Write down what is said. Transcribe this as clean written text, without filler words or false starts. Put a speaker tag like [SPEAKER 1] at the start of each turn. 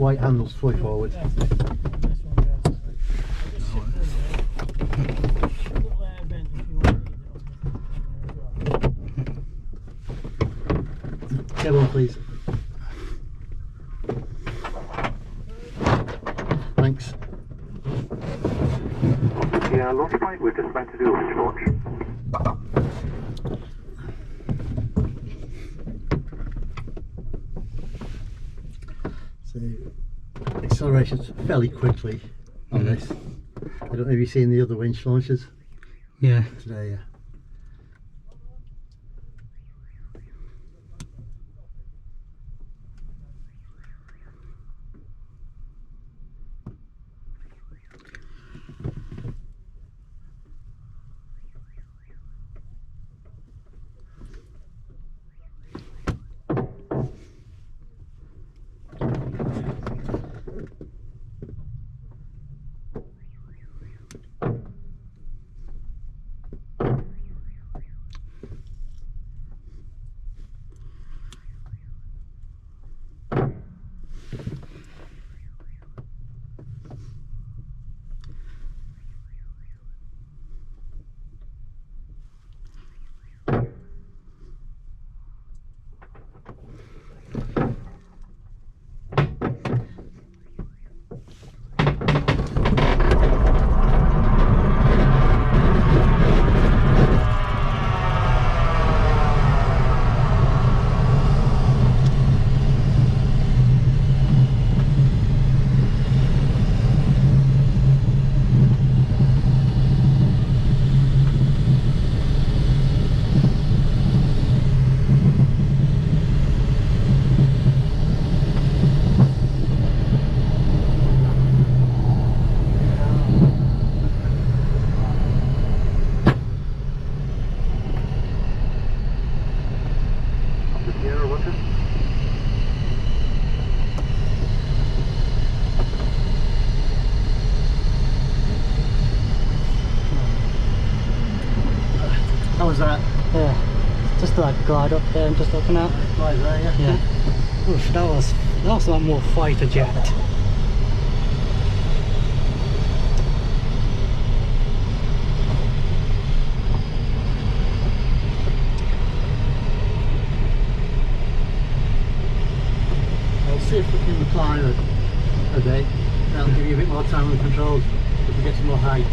[SPEAKER 1] white handles fully forward. Get one, please. Thanks.
[SPEAKER 2] Yeah, launch point, we're just about to do a winch launch.
[SPEAKER 1] So, acceleration's fairly quickly on this. I don't know if you've seen the other winch launches.
[SPEAKER 3] Yeah.
[SPEAKER 1] Today, yeah. How was that?
[SPEAKER 3] Yeah. Just like glide up there and just looking out.
[SPEAKER 1] Right there, yeah.
[SPEAKER 3] Yeah. Oof, that was like more fighter jet.
[SPEAKER 1] I'll see if we can recline a bit. That'll give you a bit more time on the controls if we get some more height.